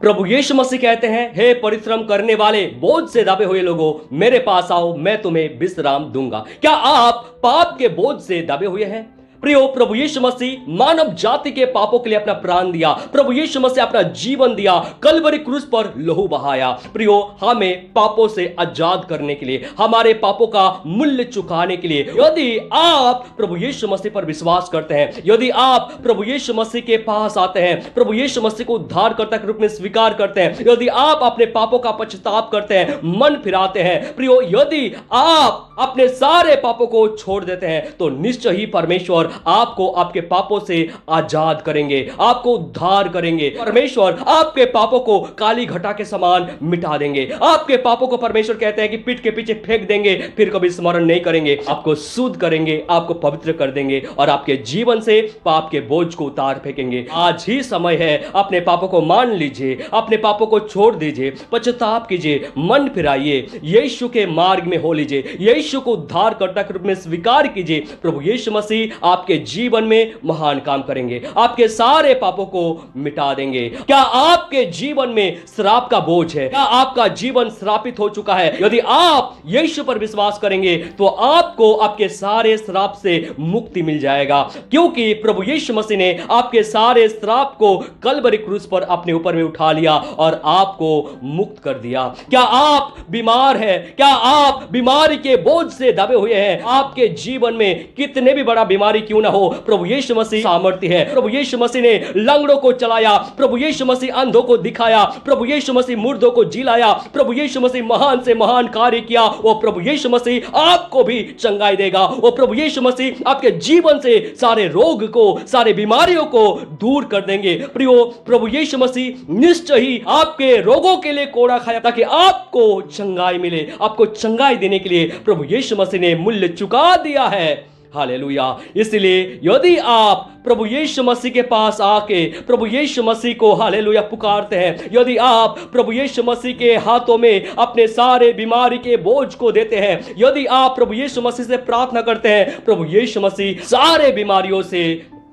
प्रभु यीशु मसीह कहते हैं, हे परिश्रम करने वाले बोझ से दबे हुए लोगों, मेरे पास आओ, मैं तुम्हें विश्राम दूंगा। क्या आप पाप के बोझ से दबे हुए हैं? प्रियो, प्रभु यीशु मसीह मानव जाति के पापों के लिए अपना प्राण दिया। प्रभु यीशु मसीह अपना जीवन दिया, कलवरी क्रूस पर लहू बहाया। प्रियो, हमें पापों से आजाद करने के लिए, हमारे पापों का मूल्य चुकाने के लिए, यदि आप प्रभु यीशु मसीह पर विश्वास करते हैं, यदि आप प्रभु यीशु मसीह के पास आते हैं, प्रभु यीशु मसीह को उद्धारकर्ता के रूप में स्वीकार करते हैं, यदि आप अपने पापों का पश्चाताप करते हैं, मन फिराते हैं, प्रियो, यदि आप अपने सारे पापों को छोड़ देते हैं, तो निश्चय ही परमेश्वर आपको आपके पापों से आजाद करेंगे, आपको उद्धार करेंगे। परमेश्वर आपके पापों को काली घटा के समान मिटा देंगे। आपके पापों को परमेश्वर कहते हैं कि पीठ के पीछे फेंक देंगे, फिर कभी स्मरण नहीं करेंगे। आपको शुद्ध करेंगे, आपको पवित्र कर देंगे और आपके जीवन से पाप के बोझ को उतार फेंकेंगे। आज ही समय है, अपने पापों को मान लीजिए, अपने पापों को छोड़ दीजिए, पश्चाताप कीजिए, मन फिराइए, यीशु के मार्ग में हो लीजिए, यीशु को उद्धारकर्ता के रूप में स्वीकार कीजिए। प्रभु यीशु मसीह आपके जीवन में महान काम करेंगे, आपके सारे पापों को मिटा देंगे। क्या आपके जीवन में श्राप का बोझ है? क्या आपका जीवन श्रापित हो चुका है? यदि आप यीशु पर विश्वास करेंगे तो आपको आपके सारे श्राप से मुक्ति मिल जाएगा, क्योंकि प्रभु यीशु मसीह ने आपके सारे श्राप को कलवरी क्रूस पर अपने ऊपर में उठा लिया और आपको मुक्त कर दिया। क्या आप बीमार हैं? क्या आप बीमारी के बोझ से दबे हुए हैं? आपके जीवन में कितने भी बड़ा बीमारी क्यों ना हो, प्रभु यीशु मसीह सामर्थ्य है। प्रभु यीशु मसीह ने लंगड़ों को चलाया, प्रभु यीशु मसीह अंधों को दिखाया, प्रभु यीशु मसीह मुर्दों को जिलाया, प्रभु यीशु मसीह महान से महान कार्य किया। वो प्रभु यीशु मसीह आपको भी चंगाई देगा। वो प्रभु यीशु मसीह आपके जीवन से सारे रोग को, सारे बीमारियों को दूर कर देंगे। प्रियो, प्रभु यीशु मसीह निश्चय ही आपके रोगों के लिए कोड़ा खाया ताकि आपको चंगाई मिले। आपको चंगाई देने के लिए प्रभु यीशु मसीह ने मूल्य चुका दिया है। हालेलुया। इसलिए यदि आप प्रभु यीशु मसीह के पास आके प्रभु यीशु मसीह को हालेलुया पुकारते हैं, यदि आप प्रभु यीशु मसीह के हाथों में अपने सारे बीमारी के बोझ को देते हैं, यदि आप प्रभु यीशु मसीह से प्रार्थना करते हैं, प्रभु यीशु मसीह सारे बीमारियों से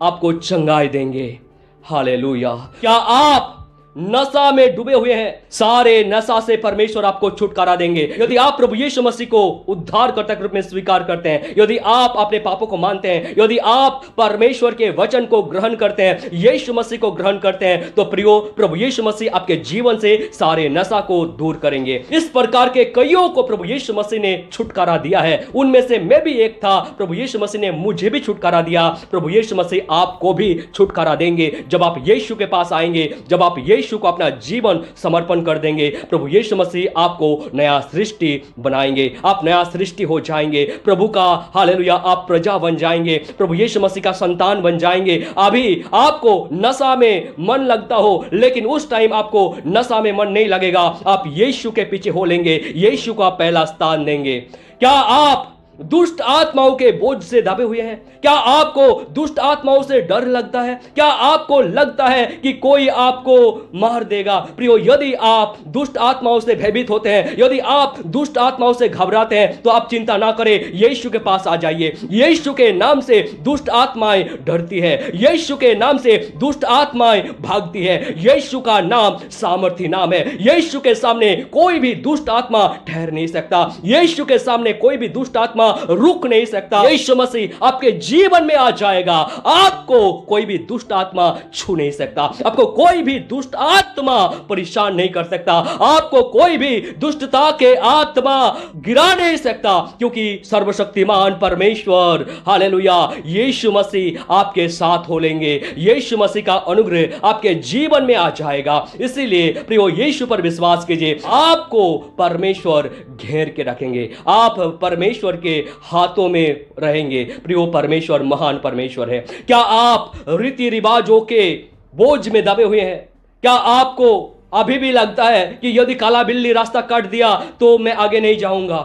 आपको चंगाई देंगे। हालेलुया। क्या आप नशा में डूबे हुए हैं? सारे नशा से परमेश्वर आपको छुटकारा देंगे यदि आप प्रभु यीशु मसीह को उद्धारकर्ता के रूप में स्वीकार करते हैं, यदि आप अपने पापों को मानते हैं, यदि आप परमेश्वर के वचन को ग्रहण करते हैं, यीशु मसीह को ग्रहण करते हैं, तो प्रियो, प्रभु यीशु मसीह आपके जीवन से सारे नशा को दूर करेंगे। इस प्रकार के कईयों को प्रभु यीशु मसीह ने छुटकारा दिया है, उनमें से मैं भी एक था। प्रभु यीशु मसीह ने मुझे भी छुटकारा दिया। प्रभु यीशु मसीह आपको भी छुटकारा देंगे जब आप यीशु के पास आएंगे, जब आप यीशु को अपना जीवन समर्पण कर देंगे। प्रभु यीशु मसीह आपको नया सृष्टि बनाएंगे, आप नया सृष्टि हो जाएंगे, प्रभु का हालेलुया आप प्रजा बन जाएंगे, प्रभु यीशु मसीह का संतान बन जाएंगे। अभी आपको नशा में मन लगता हो, लेकिन उस टाइम आपको नशा में मन नहीं लगेगा, आप यीशु के पीछे हो लेंगे, यीशु को आप पहला स्थान देंगे। क्या आप दुष्ट आत्माओं के बोझ से दबे हुए हैं? क्या आपको दुष्ट आत्माओं से डर लगता है? क्या आपको लगता है कि कोई आपको मार देगा? प्रियो, यदि आप दुष्ट आत्माओं से भयभीत होते हैं, यदि आप दुष्ट आत्माओं से घबराते हैं, तो आप चिंता ना करें, यीशु के पास आ जाइए। यीशु के नाम से दुष्ट आत्माएं डरती है, यीशु के नाम से दुष्ट आत्माएं भागती है। यीशु का नाम सामर्थी नाम है। यीशु के सामने कोई भी दुष्ट आत्मा ठहर नहीं सकता, यीशु के सामने कोई भी दुष्ट आत्मा रुक नहीं सकता। यीशु मसीह आपके जीवन में आ जाएगा, आपको कोई भी दुष्ट आत्मा छू नहीं सकता, आपको कोई भी दुष्ट आत्मा परेशान नहीं कर सकता, आपको कोई भी दुष्टता के आत्मा गिरा नहीं सकता, क्योंकि सर्वशक्तिमान परमेश्वर हालेलुया यीशु मसीह आपके साथ हो लेंगे। यीशु मसीह का अनुग्रह आपके जीवन में आ जाएगा। इसीलिए प्रियो, यीशु पर विश्वास कीजिए, आपको परमेश्वर घेर के रखेंगे, आप परमेश्वर के हाथों में रहेंगे। प्रियो, परमेश्वर महान परमेश्वर है। क्या आप रीति रिवाजों के बोझ में दबे हुए हैं? क्या आपको अभी भी लगता है कि यदि काला बिल्ली रास्ता काट दिया तो मैं आगे नहीं जाऊंगा?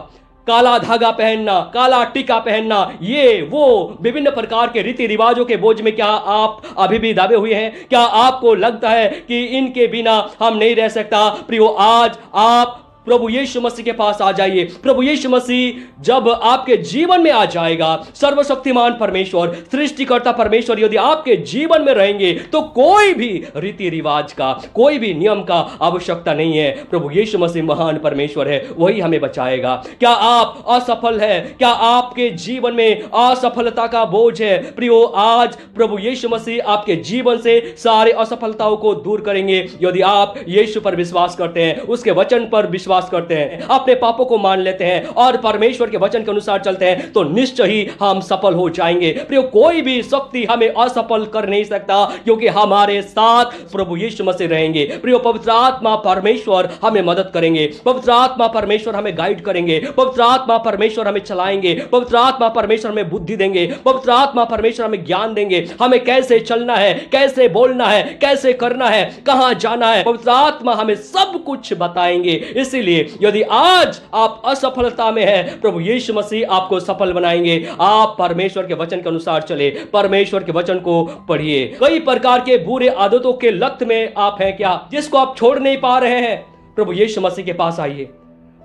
काला धागा पहनना, काला टीका पहनना, ये वो विभिन्न प्रकार के रीति रिवाजों के बोझ में क्या आप अभी भी दबे हुए हैं? क्या आपको लगता है कि इनके बिना हम नहीं रह सकता? प्रियो, आज आप प्रभु यीशु मसीह के पास आ जाइए। प्रभु यीशु मसीह जब आपके जीवन में आ जाएगा, सर्वशक्तिमान परमेश्वर, सृष्टिकर्ता परमेश्वर यदि आपके जीवन में रहेंगे तो कोई भी रीति रिवाज का, कोई भी नियम का आवश्यकता नहीं है। प्रभु यीशु मसीह महान परमेश्वर है, वही हमें बचाएगा। क्या आप असफल है? क्या आपके जीवन में असफलता का बोझ है? प्रियो, आज प्रभु यीशु मसीह आपके जीवन से सारे असफलताओं को दूर करेंगे यदि आप यीशु पर विश्वास करते हैं, उसके वचन पर विश्वास करते हैं, अपने पापों को मान लेते हैं और परमेश्वर के वचन के अनुसार चलते हैं, तो निश्चय ही हम सफल हो जाएंगे। प्रियो, कोई भी शक्ति हमें असफल कर नहीं सकता, क्योंकि हमारे साथ प्रभु यीशु मसीह रहेंगे। प्रियो, पवित्र आत्मा परमेश्वर हमें मदद करेंगे, पवित्र आत्मा परमेश्वर हमें गाइड करेंगे, पवित्र आत्मा परमेश्वर हमें चलाएंगे, पवित्र आत्मा परमेश्वर हमें बुद्धि देंगे, पवित्र आत्मा परमेश्वर हमें ज्ञान देंगे, हमें कैसे चलना है, कैसे बोलना है, कैसे करना है, कहां जाना है। पवित्र आत्मा हमें सब कुछ बताएंगे। इसीलिए यदि आज आप असफलता में हैं, प्रभु यीशु मसीह आपको सफल बनाएंगे। आप परमेश्वर के वचन के अनुसार चले, परमेश्वर के वचन को पढ़िए। कई प्रकार के बुरे आदतों के लत में आप हैं क्या, जिसको आप छोड़ नहीं पा रहे हैं? प्रभु यीशु मसीह के पास आइए।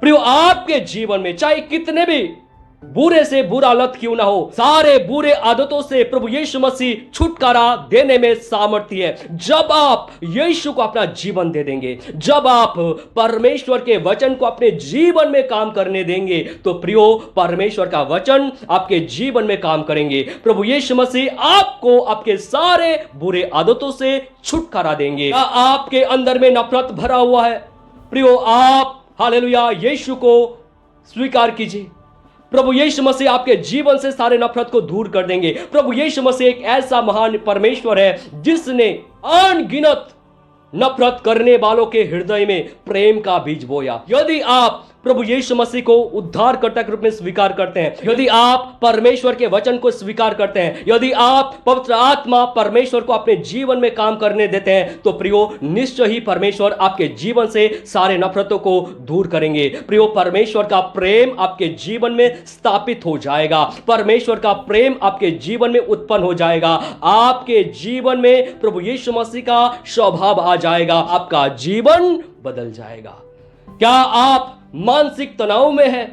प्रियो, आपके जीवन में चाहे कितने भी बुरे से बुरा लत क्यों ना हो, सारे बुरे आदतों से प्रभु यीशु मसीह छुटकारा देने में सामर्थ्य है। जब आप यीशु को अपना जीवन दे देंगे, जब आप परमेश्वर के वचन को अपने जीवन में काम करने देंगे, तो प्रियो, परमेश्वर का वचन आपके जीवन में काम करेंगे। प्रभु यीशु मसीह आपको आपके सारे बुरे आदतों से छुटकारा देंगे। क्या आपके अंदर में नफरत भरा हुआ है? प्रियो, आप हालेलुया यीशु को स्वीकार कीजिए। प्रभु यीशु मसीह आपके जीवन से सारे नफरत को दूर कर देंगे। प्रभु यीशु मसीह एक ऐसा महान परमेश्वर है जिसने अनगिनत नफरत करने वालों के हृदय में प्रेम का बीज बोया। यदि आप प्रभु यीशु मसीह को उद्धारकर्ता के रूप में स्वीकार करते हैं, यदि आप परमेश्वर के वचन को स्वीकार करते हैं, यदि आप पवित्र आत्मा परमेश्वर को अपने जीवन में काम करने देते हैं, तो प्रियो, निश्चय ही परमेश्वर आपके जीवन से सारे नफरतों को दूर करेंगे। प्रियो, परमेश्वर का प्रेम आपके जीवन में स्थापित हो जाएगा, परमेश्वर का प्रेम आपके जीवन में उत्पन्न हो जाएगा, आपके जीवन में प्रभु यीशु मसीह का स्वभाव आ जाएगा, आपका जीवन बदल जाएगा। क्या आप मानसिक तनाव में है?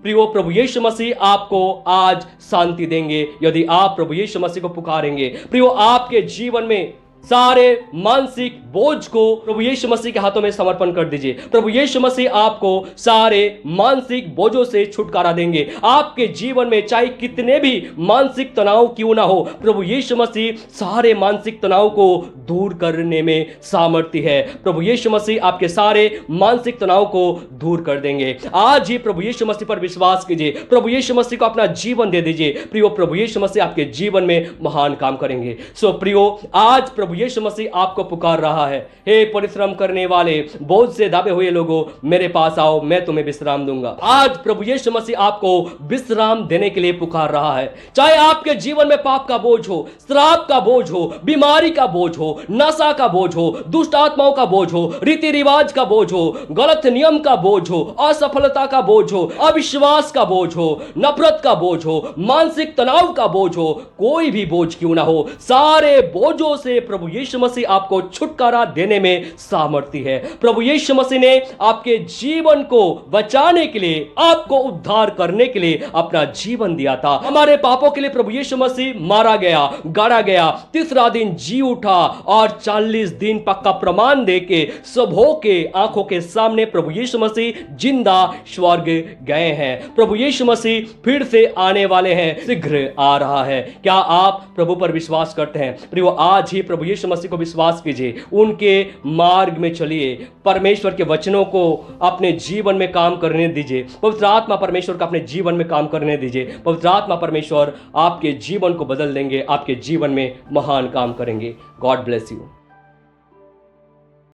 प्रियो, प्रभु यीशु मसीह आपको आज शांति देंगे यदि आप प्रभु यीशु मसीह को पुकारेंगे। प्रियो, आपके जीवन में सारे मानसिक बोझ को प्रभु यीशु मसीह के हाथों में समर्पण कर दीजिए। प्रभु यीशु मसीह आपको सारे मानसिक बोझों से छुटकारा देंगे। आपके जीवन में चाहे कितने भी मानसिक तनाव क्यों ना हो, प्रभु यीशु मसीह सारे मानसिक तनाव को दूर करने में सामर्थ्य है। प्रभु यीशु मसीह आपके सारे मानसिक तनाव को दूर कर देंगे। आज ही प्रभु यीशु मसीह पर विश्वास कीजिए, प्रभु यीशु मसीह को अपना जीवन दे दीजिए। प्रियो, प्रभु यीशु मसीह आपके जीवन में महान काम करेंगे। सो प्रियो, आज प्रभु यीशु मसीह आपको पुकार रहा है, हे परिश्रम करने वाले, बोझ से दबे हुए लोगों, मेरे पास आओ, मैं तुम्हें विश्राम दूंगा। आज प्रभु यीशु मसीह आपको विश्राम देने के लिए पुकार रहा है। चाहे आपके जीवन में पाप का बोझ हो, श्राप का बोझ हो, बीमारी का बोझ हो, नशा का बोझ हो, दुष्ट आत्माओं का बोझ हो, रीति रिवाज का बोझ हो, गलत नियम का बोझ हो, असफलता का बोझ हो, अविश्वास का बोझ हो, नफरत का बोझ हो, मानसिक तनाव का बोझ हो, कोई भी बोझ क्यों ना हो, सारे बोझों से प्रभु यीशु मसीह आपको छुटकारा देने में सामर्थ्य है। प्रभु यीशु मसीह ने आपके जीवन को बचाने के लिए, आपको उद्धार करने के लिए अपना जीवन दिया था। हमारे पापों के लिए प्रभु यीशु मसीह मारा गया, गाड़ा गया, तीसरा दिन जी उठा और 40 दिन पक्का प्रमाण देके सबों के आंखों के सामने प्रभु यीशु मसीह जिंदा स्वर्ग गए हैं। प्रभु यीशु मसीह फिर से आने वाले हैं, शीघ्र आ रहा है। क्या आप प्रभु पर विश्वास करते हैं? प्रियो, आज ही प्रभु यीशु मसीह को विश्वास कीजिए, उनके मार्ग में चलिए, परमेश्वर के वचनों को अपने जीवन में काम करने दीजिए, पवित्र आत्मा परमेश्वर को अपने जीवन में काम करने दीजिए। पवित्र आत्मा परमेश्वर आपके जीवन को बदल देंगे, आपके जीवन में महान काम करेंगे। God bless you.